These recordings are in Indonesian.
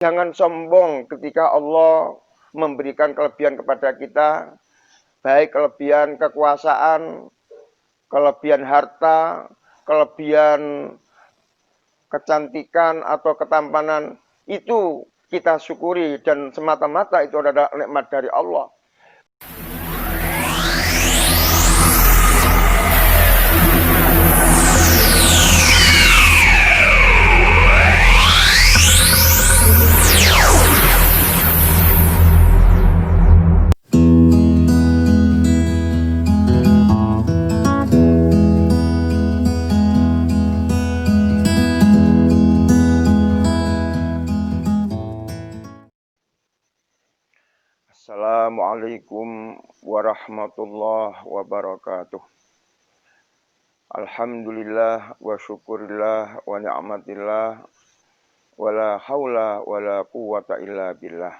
Jangan sombong ketika Allah memberikan kelebihan kepada kita, baik kelebihan kekuasaan, kelebihan harta, kelebihan kecantikan atau ketampanan, itu kita syukuri dan semata-mata itu adalah nikmat dari Allah. Assalamualaikum warahmatullahi wabarakatuh. Alhamdulillah wa syukurillah wa ni'matillah wa la haula wa la quwata illa billah.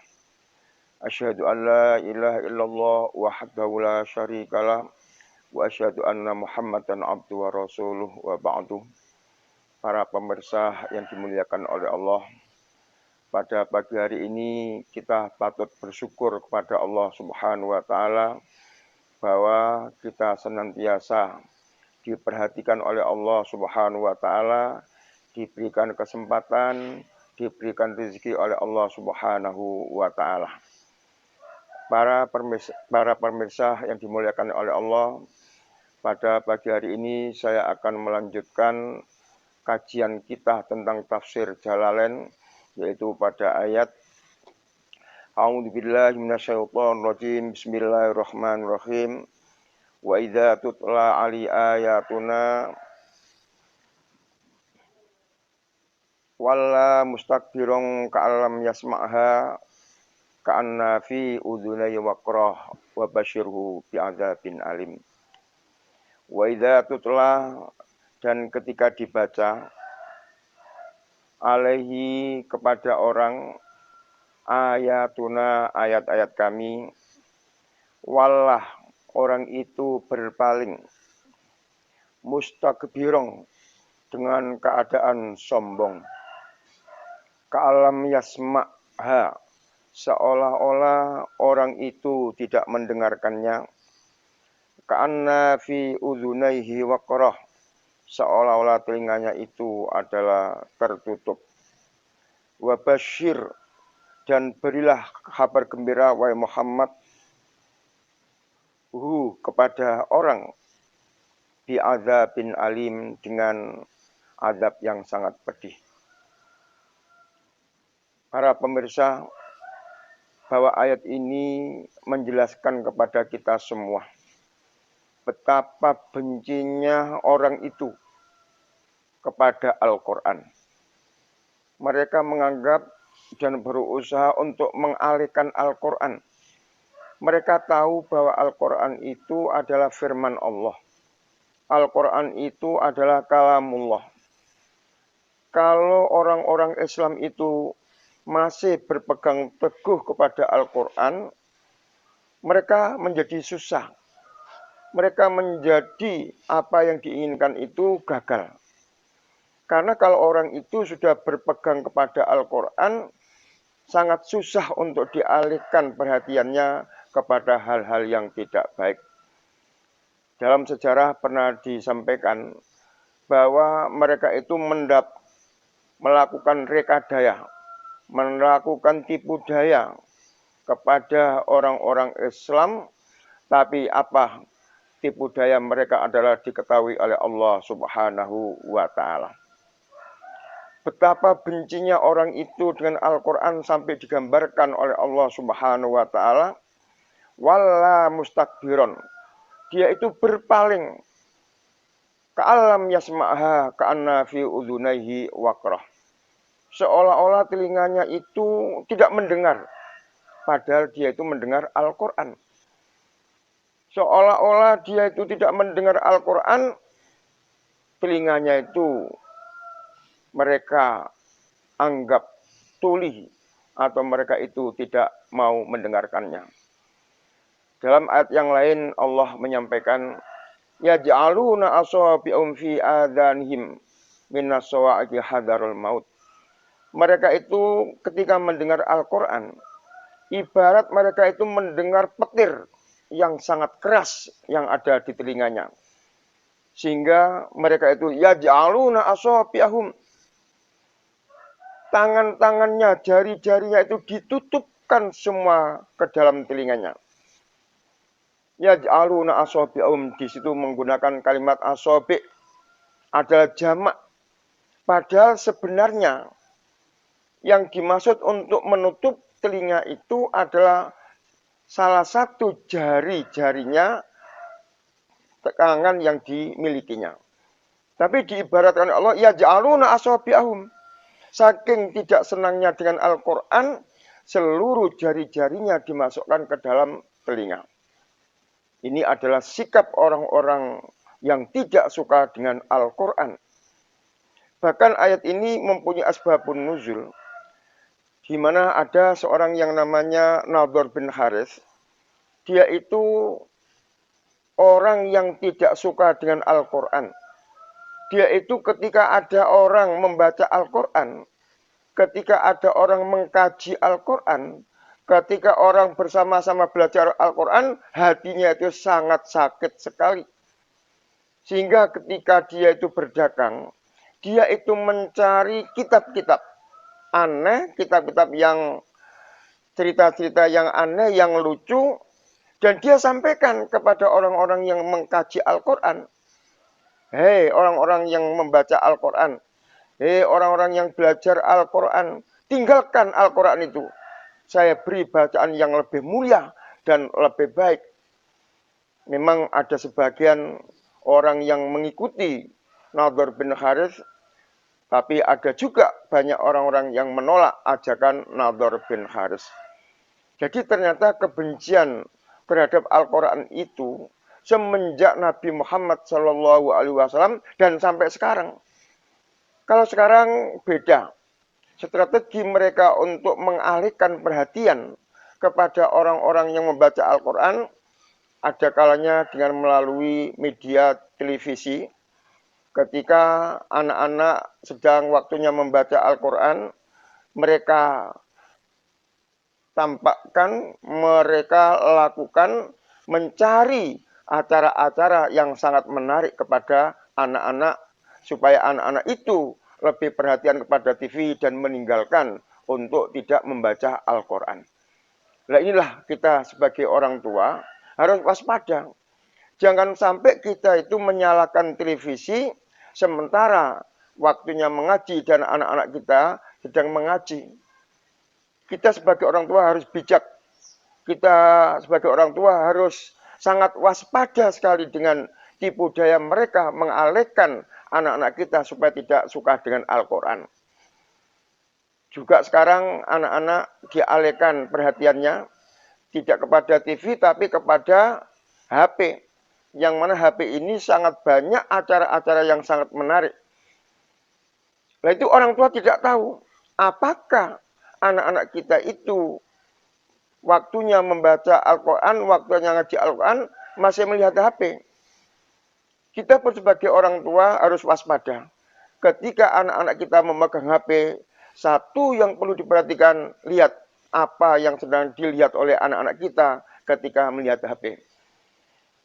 Asyhadu an la ilaha illallah wahdahu la syarikalah wa asyhadu anna Muhammadan abduhu wa rasuluh wa ba'du. Para pemirsa yang dimuliakan oleh Allah, pada pagi hari ini kita patut bersyukur kepada Allah Subhanahu wa taala bahwa kita senantiasa diperhatikan oleh Allah Subhanahu wa taala, diberikan kesempatan, diberikan rezeki oleh Allah Subhanahu wa taala. Para pemirsa yang dimuliakan oleh Allah, pada pagi hari ini saya akan melanjutkan kajian kita tentang tafsir Jalalain, yaitu pada ayat A'udzubillahi minasyaitonirrajim. Bismillahirrahmanirrahim. Wa idza tutla 'ali ayatuna walla mustakbirun ka'allam yasma'ha ka'anna fi udhunayhi waqrah wa basyirhu bi'adzabin alim. Wa idza tutla, dan ketika dibaca, alaihi, kepada orang, ayatuna, ayat-ayat kami, wallah, orang itu berpaling, mustakbirong, dengan keadaan sombong, ka'alam yasma'ha, seolah-olah orang itu tidak mendengarkannya, ka'anna fi udhunaihi waqrah, seolah-olah telinganya itu adalah tertutup. Wa basyir, dan berilah kabar gembira wahai Muhammad, kepada orang, bi'adzabin alim, dengan azab yang sangat pedih. Para pemirsa, bahwa ayat ini menjelaskan kepada kita semua betapa bencinya orang itu kepada Al-Quran. Mereka menganggap dan berusaha untuk mengalihkan Al-Quran. Mereka tahu bahwa Al-Quran itu adalah firman Allah. Al-Quran itu adalah kalamullah. Kalau orang-orang Islam itu masih berpegang teguh kepada Al-Quran, mereka menjadi susah. Mereka menjadi apa yang diinginkan itu gagal. Karena kalau orang itu sudah berpegang kepada Al-Quran, sangat susah untuk dialihkan perhatiannya kepada hal-hal yang tidak baik. Dalam sejarah pernah disampaikan bahwa mereka itu melakukan rekadaya, melakukan tipu daya kepada orang-orang Islam, tapi apa? Tipu daya mereka adalah diketahui oleh Allah Subhanahu wa ta'ala. Betapa bencinya orang itu dengan Al-Quran sampai digambarkan oleh Allah Subhanahu wa ta'ala. Walla mustakbiron, dia itu berpaling, ka'alam yasma'ha ka'anna fi udhunaihi waqrah, seolah-olah telinganya itu tidak mendengar, padahal dia itu mendengar Al-Quran. Seolah-olah dia itu tidak mendengar Al-Quran, telinganya itu mereka anggap tuli, atau mereka itu tidak mau mendengarkannya. Dalam ayat yang lain Allah menyampaikan, yaj'aluna asabi'um fi adhanihim minas sawa'iqi hadarul maut. mereka itu ketika mendengar Al-Quran, ibarat mereka itu mendengar petir yang sangat keras yang ada di telinganya. Sehingga mereka itu yaj'aluna asabi'ahum, tangan-tangannya, jari-jarinya itu ditutupkan semua ke dalam telinganya. Yaj'aluna asabi'ahum, di situ menggunakan kalimat asabi' adalah jamak. Padahal sebenarnya yang dimaksud untuk menutup telinga itu adalah salah satu jari-jarinya tangan yang dimilikinya. Tapi diibaratkan Allah, yaj'aluna asabi'ahum. Saking tidak senangnya dengan Al-Quran, seluruh jari-jarinya dimasukkan ke dalam telinga. Ini adalah sikap orang-orang yang tidak suka dengan Al-Quran. Bahkan ayat ini mempunyai asbabun nuzul, di mana ada seorang yang namanya Nadhr bin Harith. Dia itu orang yang tidak suka dengan Al-Quran. Dia itu ketika ada orang membaca Al-Quran, ketika ada orang mengkaji Al-Quran, ketika orang bersama-sama belajar Al-Quran, hatinya itu sangat sakit sekali. Sehingga ketika dia itu berdagang, dia itu mencari kitab-kitab aneh, kitab-kitab yang cerita-cerita yang aneh, yang lucu, dan dia sampaikan kepada orang-orang yang mengkaji Al-Quran. Hei orang-orang yang membaca Al-Quran, hei orang-orang yang belajar Al-Quran, tinggalkan Al-Quran itu. Saya beri bacaan yang lebih mulia dan lebih baik. Memang ada sebagian orang yang mengikuti Nadhr bin Harith, tapi ada juga banyak orang-orang yang menolak ajakan Nadhr bin Harith. Jadi ternyata kebencian terhadap Al-Quran itu semenjak Nabi Muhammad SAW dan sampai sekarang. Kalau sekarang beda. Strategi mereka untuk mengalihkan perhatian kepada orang-orang yang membaca Al-Quran ada kalanya dengan melalui media televisi. Ketika anak-anak sedang waktunya membaca Al-Quran, mereka tampakkan, mereka lakukan mencari acara-acara yang sangat menarik kepada anak-anak supaya anak-anak itu lebih perhatian kepada TV dan meninggalkan untuk tidak membaca Al-Quran. Nah inilah kita sebagai orang tua harus waspada. Jangan sampai kita itu menyalakan televisi sementara waktunya mengaji dan anak-anak kita sedang mengaji. Kita sebagai orang tua harus bijak. Kita sebagai orang tua harus sangat waspada sekali dengan tipu daya mereka mengalihkan anak-anak kita supaya tidak suka dengan Al-Quran. Juga sekarang anak-anak dialihkan perhatiannya tidak kepada TV tapi kepada HP. Yang mana HP ini sangat banyak acara-acara yang sangat menarik. Nah itu orang tua tidak tahu apakah anak-anak kita itu waktunya membaca Al-Quran, waktunya ngaji Al-Quran, masih melihat HP. Kita pun sebagai orang tua harus waspada. Ketika anak-anak kita memegang HP, satu yang perlu diperhatikan, lihat apa yang sedang dilihat oleh anak-anak kita ketika melihat HP.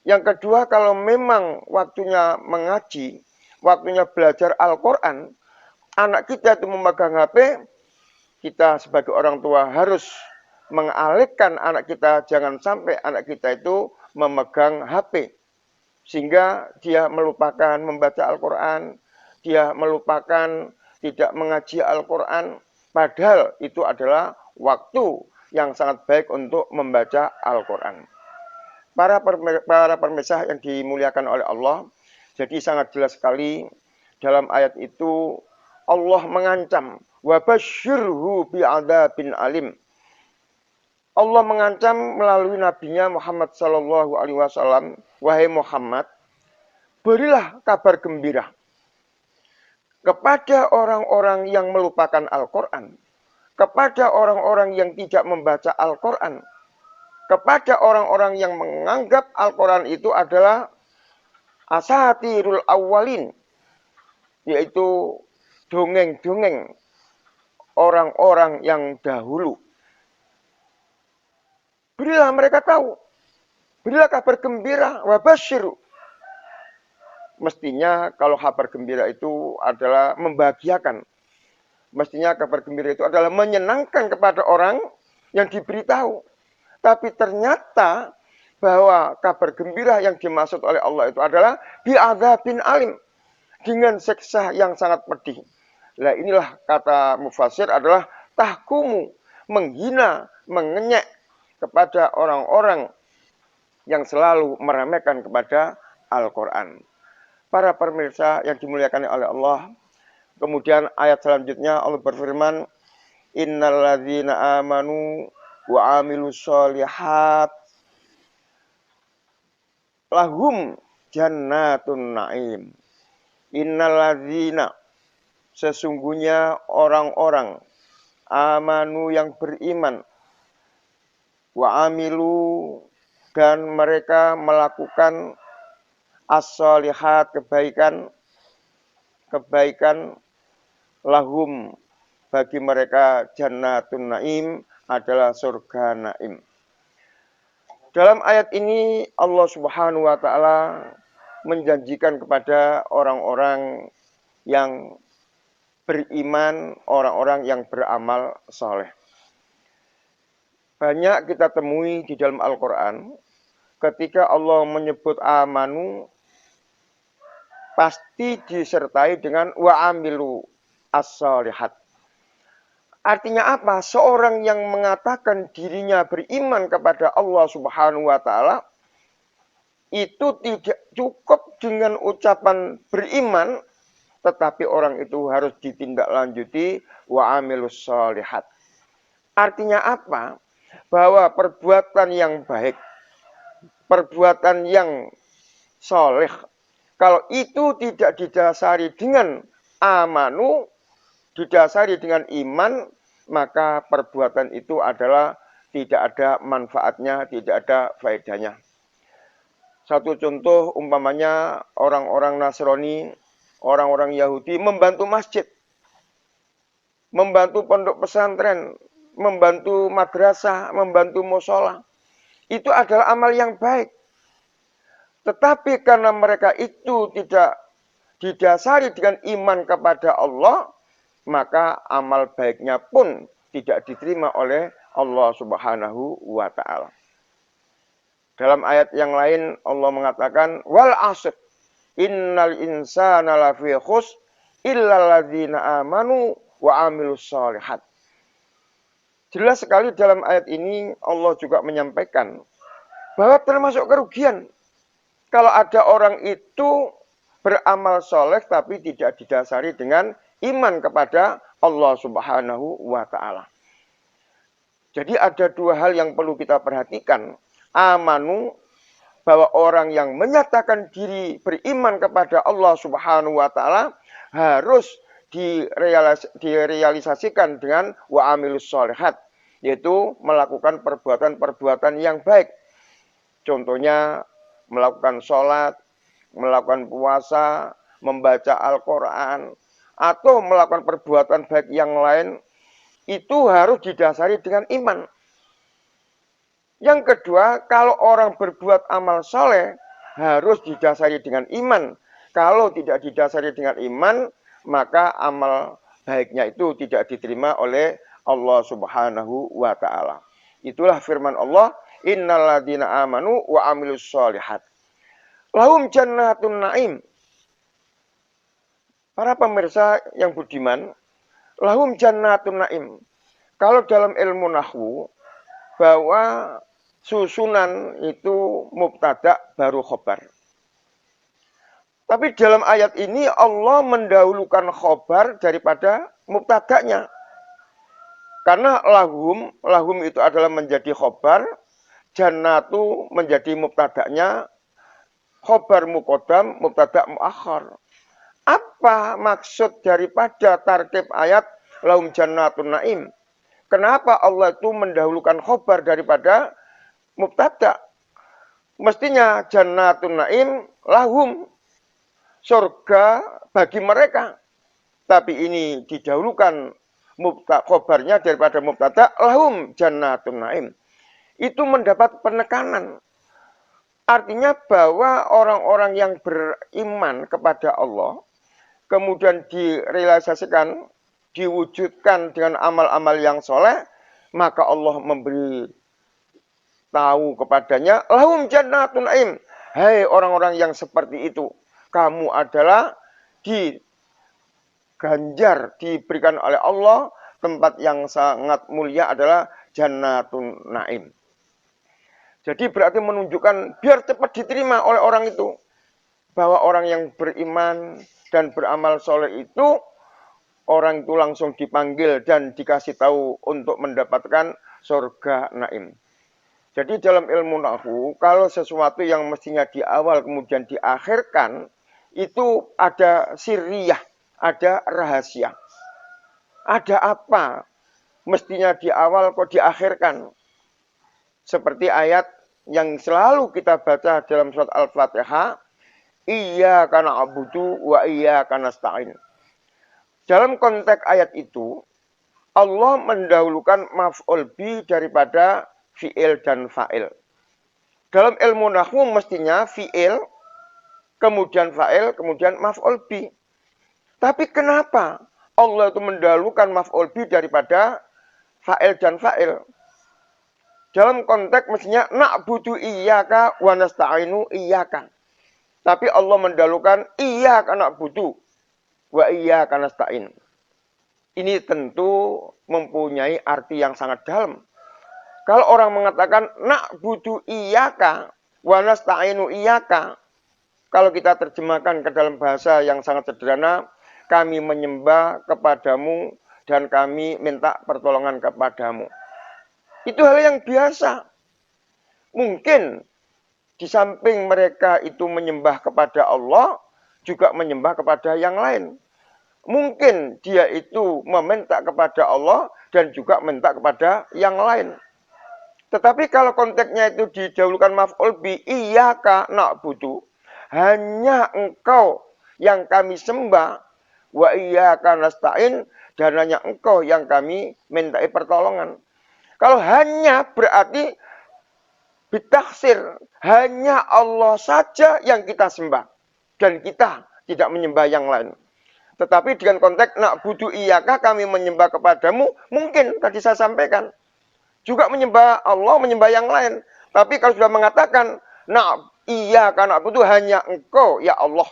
Yang kedua, kalau memang waktunya mengaji, waktunya belajar Al-Quran, anak kita itu memegang HP, kita sebagai orang tua harus mengalihkan anak kita, jangan sampai anak kita itu memegang HP. Sehingga dia melupakan membaca Al-Quran, dia melupakan tidak mengaji Al-Quran, padahal itu adalah waktu yang sangat baik untuk membaca Al-Quran. Para pemirsa yang dimuliakan oleh Allah, jadi sangat jelas sekali dalam ayat itu Allah mengancam, وَبَشِّرْهُ بِعَذَابٍ alim. Allah mengancam melalui nabinya Muhammad SAW, wahai Muhammad, berilah kabar gembira kepada orang-orang yang melupakan Al-Quran, kepada orang-orang yang tidak membaca Al-Quran, kepada orang-orang yang menganggap Al-Quran itu adalah asatirul awwalin, yaitu dongeng-dongeng orang-orang yang dahulu. Berilah mereka tahu. Berilah kabar gembira, wabasyiru. Mestinya kalau kabar gembira itu adalah membahagiakan. Mestinya kabar gembira itu adalah menyenangkan kepada orang yang diberitahu. Tapi ternyata bahwa kabar gembira yang dimaksud oleh Allah itu adalah bi'adzabin alim. Dengan siksa yang sangat pedih. Nah inilah kata mufassir adalah tahkumu, menghina, mengenyek kepada orang-orang yang selalu meremehkan kepada Al-Quran. Para pemirsa yang dimuliakan oleh Allah, kemudian ayat selanjutnya Allah berfirman, innalladzina amanu wa amilus sholihat lahum jannatun na'im. Innalladzina, sesungguhnya orang-orang amanu yang beriman, wa amilu, dan mereka melakukan as-sholihat, kebaikan, lahum, bagi mereka jannatun naim, adalah surga naim. Dalam ayat ini Allah Subhanahu wa taala menjanjikan kepada orang-orang yang beriman, orang-orang yang beramal soleh. Banyak kita temui di dalam Al-Quran, ketika Allah menyebut amanu, pasti disertai dengan wa'amilu as-solihat. Artinya apa? Seorang yang mengatakan dirinya beriman kepada Allah Subhanahu wa taala itu tidak cukup dengan ucapan beriman, tetapi orang itu harus ditindaklanjuti wa'amilus sholihat. Artinya apa? Bahwa perbuatan yang baik, perbuatan yang soleh, kalau itu tidak didasari dengan amanu, didasari dengan iman, maka perbuatan itu adalah tidak ada manfaatnya, tidak ada faedahnya. Satu contoh umpamanya orang-orang Nasrani, orang-orang Yahudi membantu masjid, membantu pondok pesantren, membantu madrasah, membantu musola. Itu adalah amal yang baik. Tetapi karena mereka itu tidak didasari dengan iman kepada Allah, maka amal baiknya pun tidak diterima oleh Allah Subhanahu wa taala. Dalam ayat yang lain Allah mengatakan wal 'ashr innal insana lafi khusr illal ladzina amanu wa amilus sholihat. Jelas sekali dalam ayat ini Allah juga menyampaikan bahwa termasuk kerugian kalau ada orang itu beramal soleh tapi tidak didasari dengan iman kepada Allah Subhanahu wa taala. Jadi ada dua hal yang perlu kita perhatikan. Amanu, bahwa orang yang menyatakan diri beriman kepada Allah Subhanahu wa taala harus direalisasikan dengan wa amilus sholihat, yaitu melakukan perbuatan-perbuatan yang baik. Contohnya melakukan sholat, melakukan puasa, membaca Al-Quran, atau melakukan perbuatan baik yang lain, itu harus didasari dengan iman. Yang kedua, kalau orang berbuat amal soleh, harus didasari dengan iman. Kalau tidak didasari dengan iman, maka amal baiknya itu tidak diterima oleh Allah Subhanahu wa ta'ala. Itulah firman Allah, innalladzina amanu wa amilus sholihat lahum jannatun naim. Para pemirsa yang budiman, lahum jannatun naim. Kalau dalam ilmu nahwu, bahwa susunan itu mubtada baru khobar. Tapi dalam ayat ini Allah mendahulukan khobar daripada mubtadanya. Karena lahum itu adalah menjadi khobar, jannatu menjadi mubtadanya, khobar muqaddam, mubtada muakhar. Apa maksud daripada tartib ayat lahum jannatun naim? Kenapa Allah itu mendahulukan khobar daripada mubtada? Mestinya jannatun naim lahum, surga bagi mereka. Tapi ini didahulukan khobarnya daripada mubtada lahum jannatun naim. Itu mendapat penekanan. Artinya bahwa orang-orang yang beriman kepada Allah, kemudian direalisasikan, diwujudkan dengan amal-amal yang soleh, maka Allah memberi tahu kepadanya, lahum jannatun naim. Hai orang-orang yang seperti itu, kamu adalah diganjar, diberikan oleh Allah, tempat yang sangat mulia adalah jannatun naim. Jadi berarti menunjukkan biar cepat diterima oleh orang itu. Bahwa orang yang beriman dan beramal soleh itu, orang itu langsung dipanggil dan dikasih tahu untuk mendapatkan surga naim. Jadi dalam ilmu nahwu, kalau sesuatu yang mestinya di awal kemudian diakhirkan, itu ada sirriyah, ada rahasia. Ada apa? Mestinya di awal kok diakhirkan. Seperti ayat yang selalu kita baca dalam surat Al-Fatihah, iyyaka na'budu wa iyyaka nasta'in. Dalam konteks ayat itu, Allah mendahulukan maf'ul bi daripada fi'il dan fa'il. Dalam ilmu nahwu mestinya fi'il, kemudian fa'il, kemudian maf'ul bi. Tapi kenapa Allah itu mendahulukan maf'ul bi daripada fa'il dan fa'il? Dalam konteks mestinya na'budu iyyaka wa nasta'inu iyyaka. Tapi Allah mendahulukan iyyaka na'budu wa iyyaka nasta'in. Ini tentu mempunyai arti yang sangat dalam. Kalau orang mengatakan na'budu iyyaka wa nasta'inu iyyaka, kalau kita terjemahkan ke dalam bahasa yang sangat sederhana, kami menyembah kepadamu dan kami minta pertolongan kepadamu. Itu hal yang biasa. Mungkin di samping mereka itu menyembah kepada Allah, juga menyembah kepada yang lain. Mungkin dia itu meminta kepada Allah dan juga minta kepada yang lain. Tetapi kalau konteksnya itu didahulukan maf'ul bi iyyaka na'budu, hanya engkau yang kami sembah, wa iyyaka nasta'in, dan hanya engkau yang kami mintai pertolongan. Kalau hanya berarti bitaksir, hanya Allah saja yang kita sembah dan kita tidak menyembah yang lain. Tetapi dengan konteks na'budu iyyaka, kami menyembah kepadamu, mungkin tadi saya sampaikan juga menyembah Allah, menyembah yang lain. Tapi kalau sudah mengatakan iyyaka na'budu, hanya engkau ya Allah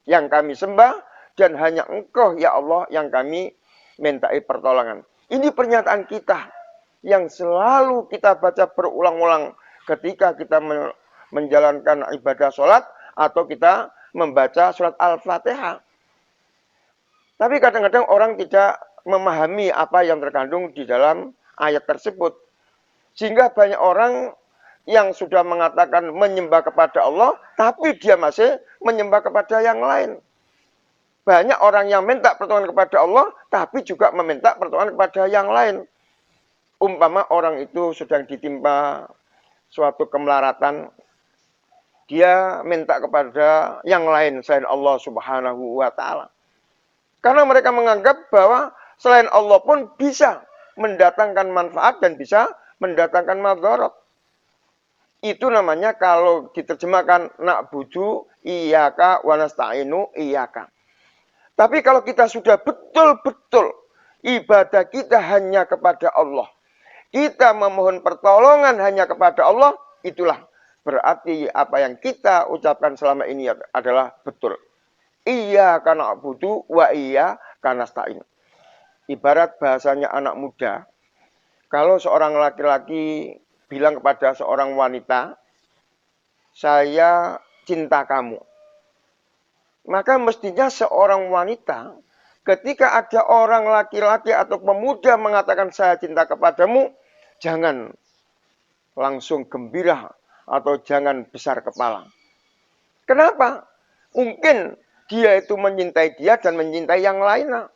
yang kami sembah dan hanya engkau ya Allah yang kami mintai pertolongan. Ini pernyataan kita yang selalu kita baca berulang-ulang ketika kita menjalankan ibadah sholat atau kita membaca surat Al-Fatihah. Tapi kadang-kadang orang tidak memahami apa yang terkandung di dalam ayat tersebut. Sehingga banyak orang yang sudah mengatakan menyembah kepada Allah, tapi dia masih menyembah kepada yang lain. Banyak orang yang minta pertolongan kepada Allah, tapi juga meminta pertolongan kepada yang lain. Umpama orang itu sedang ditimpa suatu kemelaratan, dia minta kepada yang lain selain Allah Subhanahu wa Ta'ala. Karena mereka menganggap bahwa selain Allah pun bisa mendatangkan manfaat dan bisa mendatangkan madarat. Itu namanya kalau diterjemahkan na'budu iyyaka wa nasta'inu iyyaka. Tapi kalau kita sudah betul-betul ibadah kita hanya kepada Allah, kita memohon pertolongan hanya kepada Allah, itulah berarti apa yang kita ucapkan selama ini adalah betul. Iyyaka na'budu wa iyyaka nasta'in. Ibarat bahasanya anak muda, kalau seorang laki-laki bilang kepada seorang wanita, saya cinta kamu. Maka mestinya seorang wanita, ketika ada orang laki-laki atau pemuda mengatakan saya cinta kepadamu, jangan langsung gembira atau jangan besar kepala. Kenapa? Mungkin dia itu mencintai dia dan mencintai yang lainnya.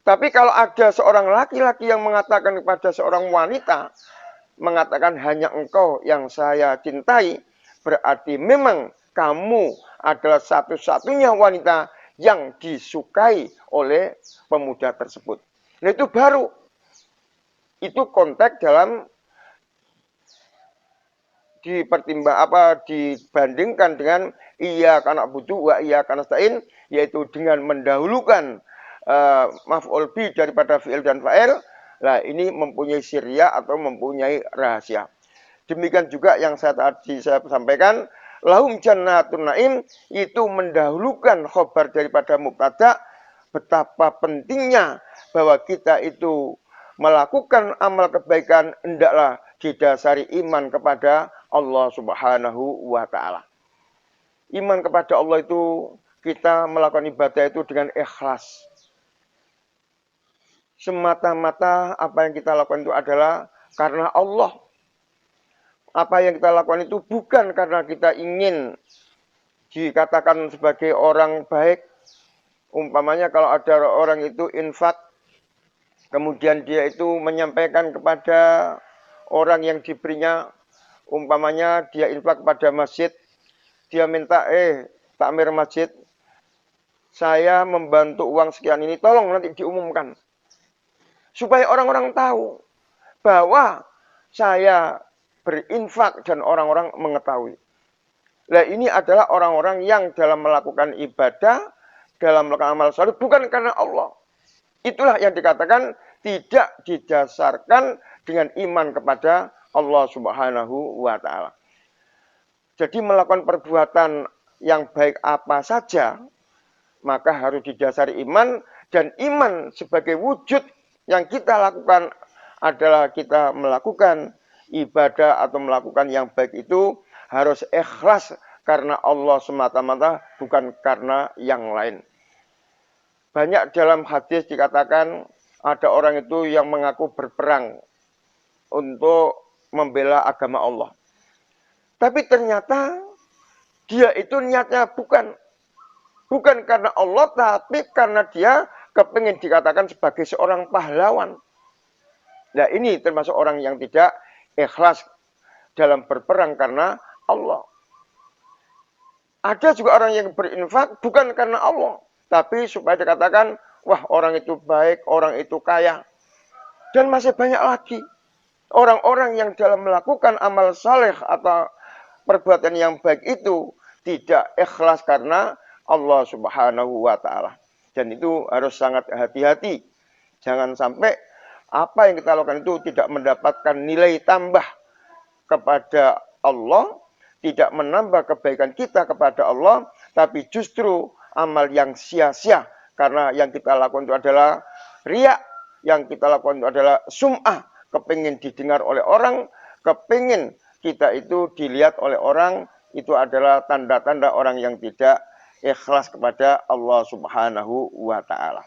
Tapi kalau ada seorang laki-laki yang mengatakan kepada seorang wanita, mengatakan hanya engkau yang saya cintai, berarti memang kamu adalah satu-satunya wanita yang disukai oleh pemuda tersebut. Nah itu baru. Itu konteks dalam dibandingkan dengan iyyaka na'budu wa iyyaka nasta'in, yaitu dengan mendahulukan maf'ul bi daripada fi'il dan fa'il. Nah, ini mempunyai sirya atau mempunyai rahasia. Demikian juga yang saya sampaikan, lahum jannatun na'im, itu mendahulukan khobar daripada mubtada. Betapa pentingnya bahwa kita itu melakukan amal kebaikan hendaklah didasari iman kepada Allah Subhanahu wa taala. Iman kepada Allah itu kita melakukan ibadah itu dengan ikhlas. Semata-mata apa yang kita lakukan itu adalah karena Allah. Apa yang kita lakukan itu bukan karena kita ingin dikatakan sebagai orang baik. Umpamanya kalau ada orang itu infak, kemudian dia itu menyampaikan kepada orang yang diberinya, umpamanya dia infak kepada masjid, dia minta, takmir masjid, saya membantu uang sekian ini, tolong nanti diumumkan. Supaya orang-orang tahu bahwa saya berinfak dan orang-orang mengetahui. Nah ini adalah orang-orang yang dalam melakukan ibadah, dalam melakukan amal saleh bukan karena Allah. Itulah yang dikatakan tidak didasarkan dengan iman kepada Allah Subhanahu wa taala. Jadi melakukan perbuatan yang baik apa saja, maka harus didasari iman, dan iman sebagai wujud yang kita lakukan adalah kita melakukan ibadah atau melakukan yang baik itu harus ikhlas karena Allah semata-mata, bukan karena yang lain. Banyak dalam hadis dikatakan ada orang itu yang mengaku berperang untuk membela agama Allah. Tapi ternyata dia itu niatnya bukan karena Allah, tapi karena dia kepingin dikatakan sebagai seorang pahlawan. Nah ini termasuk orang yang tidak ikhlas dalam berperang karena Allah. Ada juga orang yang berinfak bukan karena Allah, tapi supaya dikatakan, wah orang itu baik, orang itu kaya. Dan masih banyak lagi orang-orang yang dalam melakukan amal saleh atau perbuatan yang baik itu tidak ikhlas karena Allah Subhanahu wa taala. Dan itu harus sangat hati-hati. Jangan sampai apa yang kita lakukan itu tidak mendapatkan nilai tambah kepada Allah, tidak menambah kebaikan kita kepada Allah, tapi justru amal yang sia-sia karena yang kita lakukan itu adalah riya, yang kita lakukan itu adalah sum'ah, kepingin didengar oleh orang, kepingin kita itu dilihat oleh orang. Itu adalah tanda-tanda orang yang tidak ikhlas kepada Allah Subhanahu wa taala.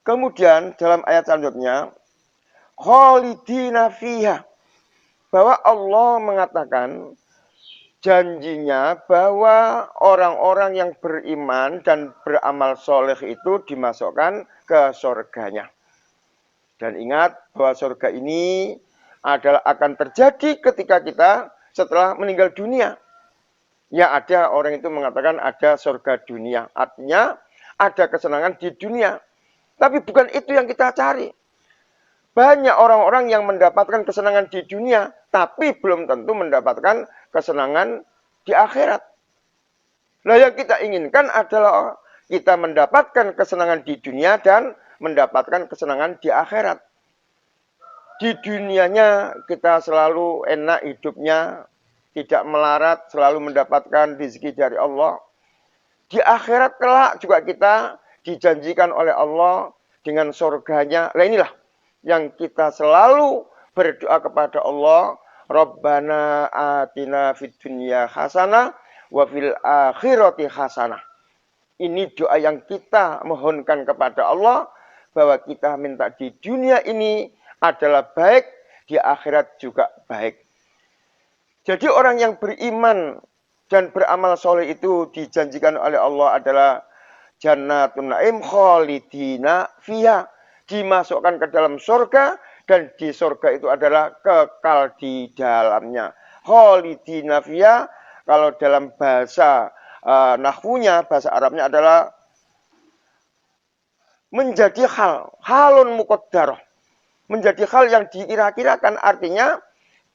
Kemudian dalam ayat selanjutnya, khalidina fiha, bahwa Allah mengatakan janjinya bahwa orang-orang yang beriman dan beramal soleh itu dimasukkan ke surganya. Dan ingat bahwa surga ini adalah akan terjadi ketika kita setelah meninggal dunia. Ya ada orang itu mengatakan ada surga dunia. Artinya ada kesenangan di dunia. Tapi bukan itu yang kita cari. Banyak orang-orang yang mendapatkan kesenangan di dunia, tapi belum tentu mendapatkan kesenangan di akhirat. Nah yang kita inginkan adalah kita mendapatkan kesenangan di dunia dan mendapatkan kesenangan di akhirat. Di dunianya kita selalu enak hidupnya, tidak melarat, selalu mendapatkan rezeki dari Allah. Di akhirat kelak juga kita dijanjikan oleh Allah dengan surganya. Nah inilah yang kita selalu berdoa kepada Allah, Rabbana atina fid dunya hasanah wa fil akhirati hasanah. Ini doa yang kita mohonkan kepada Allah, bahwa kita minta di dunia ini adalah baik, di akhirat juga baik. Jadi orang yang beriman dan beramal soleh itu dijanjikan oleh Allah adalah jannatun na'im khalidina fiha, dimasukkan ke dalam surga, dan di surga itu adalah kekal di dalamnya. Khalidina fiha, kalau dalam bahasa nahwunya, bahasa Arabnya adalah menjadi halun muqaddarah, menjadi hal yang dikira-kirakan, artinya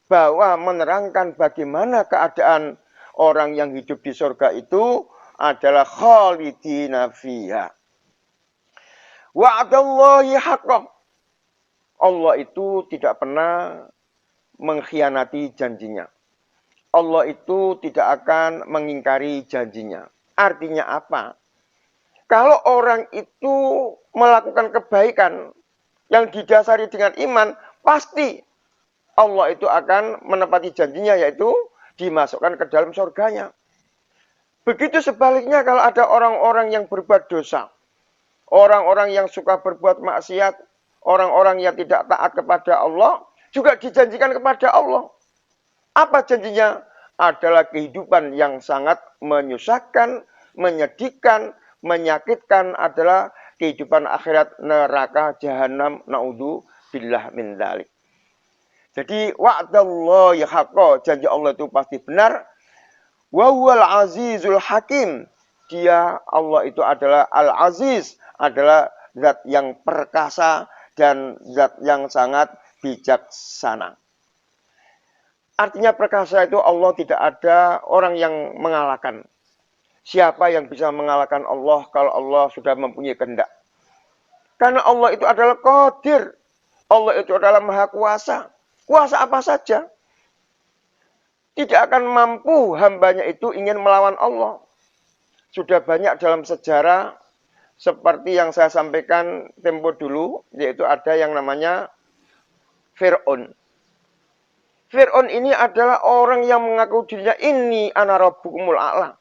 bahwa menerangkan bagaimana keadaan orang yang hidup di surga itu adalah khalidina fiha. Wa'adallahi haqqah. Allah itu tidak pernah mengkhianati janjinya. Allah itu tidak akan mengingkari janjinya. Artinya apa? Kalau orang itu melakukan kebaikan yang didasari dengan iman, pasti Allah itu akan menepati janjinya, yaitu dimasukkan ke dalam surganya. Begitu sebaliknya kalau ada orang-orang yang berbuat dosa, orang-orang yang suka berbuat maksiat, orang-orang yang tidak taat kepada Allah, juga dijanjikan kepada Allah. Apa janjinya? Adalah kehidupan yang sangat menyusahkan, menyedihkan, menyakitkan, adalah kehidupan akhirat neraka jahanam, naudzu billah min dzalik. Jadi wa'dallahi haqqo, janji Allah itu pasti benar. Wa huwal azizul hakim. Dia Allah itu adalah al-aziz, adalah zat yang perkasa dan zat yang sangat bijaksana. Artinya perkasa itu Allah tidak ada orang yang mengalahkan. Siapa yang bisa mengalahkan Allah kalau Allah sudah mempunyai kehendak? Karena Allah itu adalah qadir. Allah itu adalah maha kuasa. Kuasa apa saja. Tidak akan mampu hambanya itu ingin melawan Allah. Sudah banyak dalam sejarah seperti yang saya sampaikan tempo dulu, yaitu ada yang namanya Fir'aun. Fir'aun ini adalah orang yang mengaku dirinya ini ana rabbukumul a'la.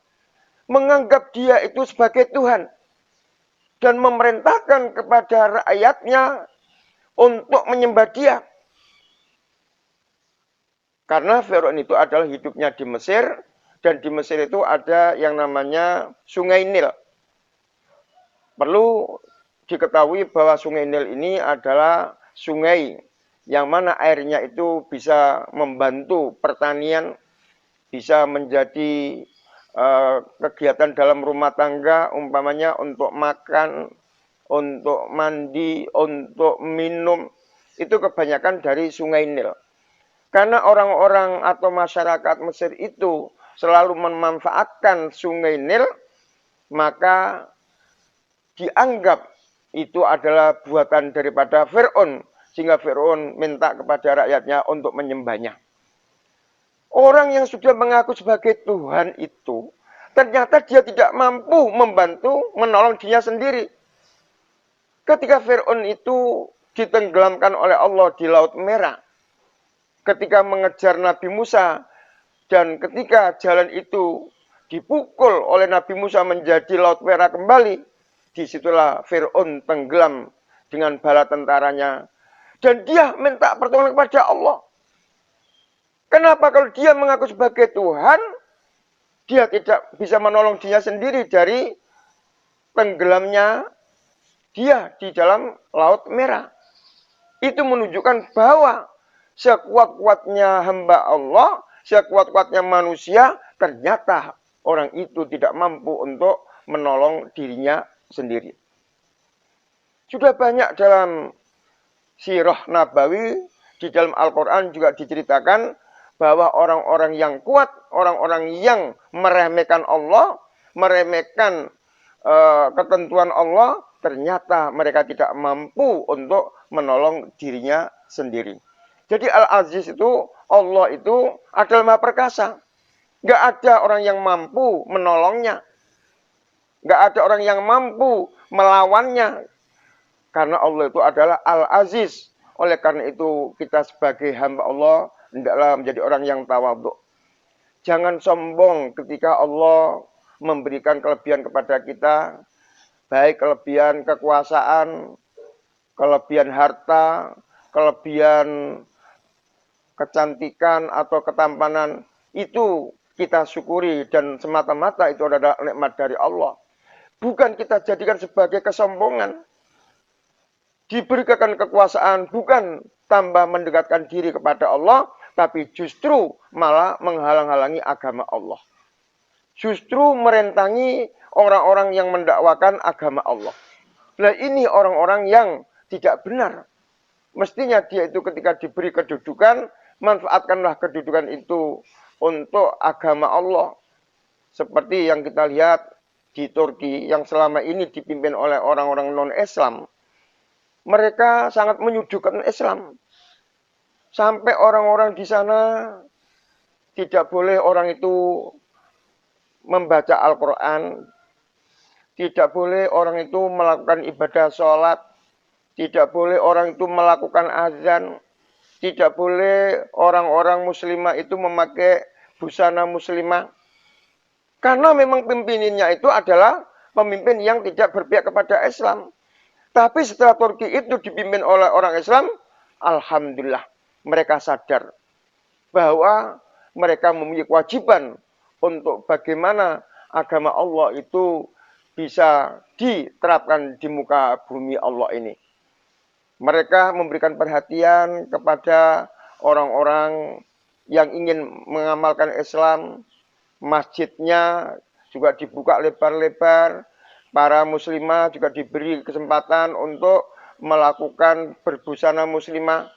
Menganggap dia itu sebagai Tuhan. Dan memerintahkan kepada rakyatnya untuk menyembah dia. Karena Fir'aun itu adalah hidupnya di Mesir, dan di Mesir itu ada yang namanya Sungai Nil. Perlu diketahui bahwa Sungai Nil ini adalah sungai yang mana airnya itu bisa membantu pertanian, bisa menjadi kegiatan dalam rumah tangga, umpamanya untuk makan, untuk mandi, untuk minum, itu kebanyakan dari Sungai Nil. Karena orang-orang atau masyarakat Mesir itu selalu memanfaatkan Sungai Nil, maka dianggap itu adalah buatan daripada Fir'aun, sehingga Fir'aun minta kepada rakyatnya untuk menyembahnya. Orang yang sudah mengaku sebagai Tuhan itu, ternyata dia tidak mampu membantu menolong dirinya sendiri. Ketika Fir'aun itu ditenggelamkan oleh Allah di Laut Merah, ketika mengejar Nabi Musa, dan ketika jalan itu dipukul oleh Nabi Musa menjadi Laut Merah kembali, disitulah Fir'aun tenggelam dengan bala tentaranya. Dan dia minta pertolongan kepada Allah. Kenapa kalau dia mengaku sebagai Tuhan, dia tidak bisa menolong dirinya sendiri dari tenggelamnya dia di dalam Laut Merah. Itu menunjukkan bahwa sekuat-kuatnya hamba Allah, sekuat-kuatnya manusia, ternyata orang itu tidak mampu untuk menolong dirinya sendiri. Sudah banyak dalam sirah Nabawi, di dalam Al-Quran juga diceritakan bahwa orang-orang yang kuat, orang-orang yang meremehkan Allah, meremehkan ketentuan Allah, ternyata mereka tidak mampu untuk menolong dirinya sendiri. Jadi Al-Aziz itu, Allah itu adalah Maha Perkasa. Nggak ada orang yang mampu menolongnya. Nggak ada orang yang mampu melawannya. Karena Allah itu adalah Al-Aziz. Oleh karena itu kita sebagai hamba Allah hendaklah menjadi orang yang tawadhu. Jangan sombong ketika Allah memberikan kelebihan kepada kita. Baik kelebihan kekuasaan, kelebihan harta, kelebihan kecantikan atau ketampanan, itu kita syukuri dan semata-mata itu adalah nikmat dari Allah. Bukan kita jadikan sebagai kesombongan. Diberikan kekuasaan bukan tambah mendekatkan diri kepada Allah, tapi justru malah menghalang-halangi agama Allah. Justru merentangi orang-orang yang mendakwakan agama Allah. Nah ini orang-orang yang tidak benar. Mestinya dia itu ketika diberi kedudukan, manfaatkanlah kedudukan itu untuk agama Allah. Seperti yang kita lihat di Turki yang selama ini dipimpin oleh orang-orang non-Islam. Mereka sangat menyudutkan Islam. Sampai orang-orang di sana tidak boleh orang itu membaca Al-Quran, tidak boleh orang itu melakukan ibadah sholat, tidak boleh orang itu melakukan azan, tidak boleh orang-orang muslimah itu memakai busana muslimah. Karena memang pimpinannya itu adalah pemimpin yang tidak berpihak kepada Islam. Tapi setelah Turki itu dipimpin oleh orang Islam, alhamdulillah mereka sadar bahwa mereka memiliki kewajiban untuk bagaimana agama Allah itu bisa diterapkan di muka bumi Allah ini. Mereka memberikan perhatian kepada orang-orang yang ingin mengamalkan Islam. Masjidnya juga dibuka lebar-lebar. Para muslimah juga diberi kesempatan untuk melakukan berbusana muslimah.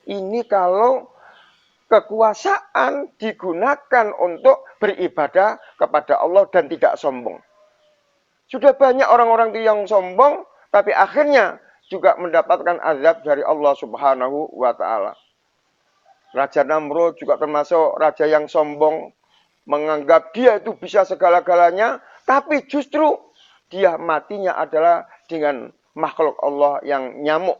Ini kalau kekuasaan digunakan untuk beribadah kepada Allah dan tidak sombong. Sudah banyak orang-orang yang sombong, tapi akhirnya juga mendapatkan azab dari Allah Subhanahu wa Ta'ala. Raja Namrud juga termasuk raja yang sombong, menganggap dia itu bisa segala-galanya, tapi justru dia matinya adalah dengan makhluk Allah yang nyamuk.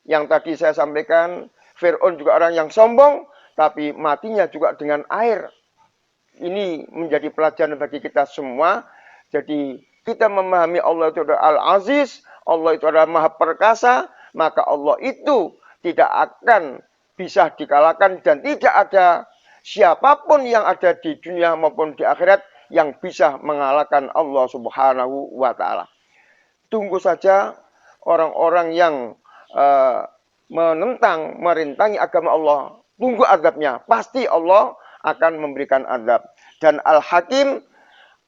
Yang tadi saya sampaikan, Fir'aun juga orang yang sombong, tapi matinya juga dengan air. Ini menjadi pelajaran bagi kita semua. Jadi kita memahami Allah itu adalah Al-Aziz, Allah itu adalah Maha Perkasa, maka Allah itu tidak akan bisa dikalahkan dan tidak ada siapapun yang ada di dunia maupun di akhirat yang bisa mengalahkan Allah Subhanahu wa Ta'ala. Tunggu saja orang-orang yang menentang, merintangi agama Allah. Tunggu azabnya. Pasti Allah akan memberikan azab. Dan Al-Hakim,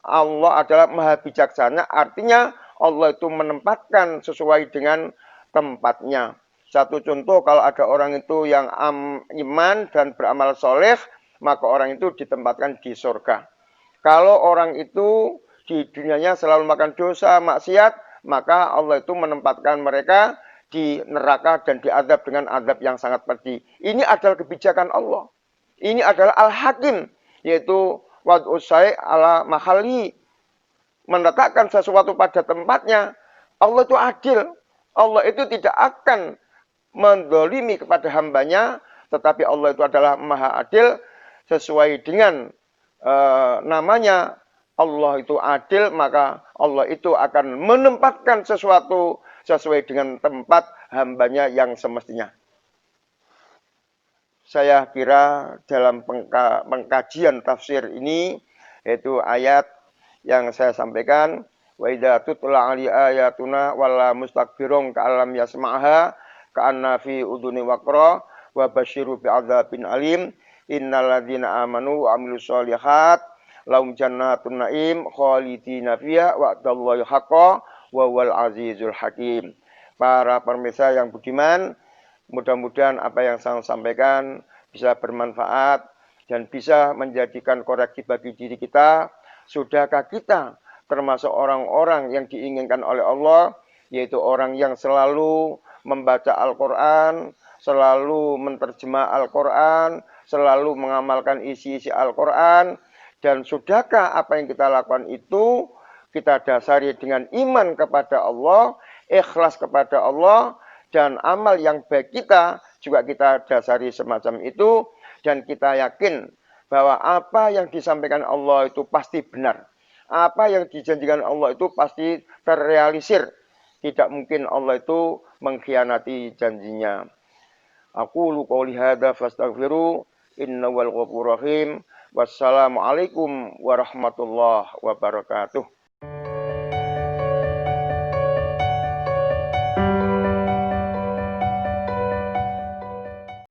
Allah adalah maha bijaksana. Artinya Allah itu menempatkan sesuai dengan tempatnya. Satu contoh, kalau ada orang itu yang iman dan beramal soleh, maka orang itu ditempatkan di surga. Kalau orang itu di dunianya selalu makan dosa, maksiat, maka Allah itu menempatkan mereka di neraka dan diazab dengan azab yang sangat pedih. Ini adalah kebijakan Allah. Ini adalah Al-Hakim, yaitu wad'u syai' ala mahalli, meletakkan sesuatu pada tempatnya. Allah itu adil. Allah itu tidak akan mendolimi kepada hambanya, tetapi Allah itu adalah maha adil sesuai dengan namanya. Allah itu adil, maka Allah itu akan menempatkan sesuatu sesuai dengan tempat hambanya yang semestinya. Saya kira dalam pengkajian tafsir ini, yaitu ayat yang saya sampaikan, wa idza tutla ali ayatuna wala mustakbirun ka'alam yasma'ha ka'anna fi uduni waqra wa basyiru bi'adzabin alim innal ladzina amanu wa amilus sholihat lahum jannatun naim khalidina fiha wa'dallahi haqqan wa wal azizul hakim. Para pemirsa yang budiman, mudah-mudahan apa yang saya sampaikan bisa bermanfaat dan bisa menjadikan koreksi bagi diri kita. Sudahkah kita termasuk orang-orang yang diinginkan oleh Allah, yaitu orang yang selalu membaca Al-Quran, selalu menerjemah Al-Quran, selalu mengamalkan isi-isi Al-Quran, dan sudahkah apa yang kita lakukan itu kita dasari dengan iman kepada Allah, ikhlas kepada Allah, dan amal yang baik kita juga kita dasari semacam itu, dan kita yakin bahwa apa yang disampaikan Allah itu pasti benar. Apa yang dijanjikan Allah itu pasti terrealisir. Tidak mungkin Allah itu mengkhianati janjinya. Aqulu qouli hadza fastaghfiru innahu wal ghafurur rahim. Wassalamualaikum warahmatullahi wabarakatuh.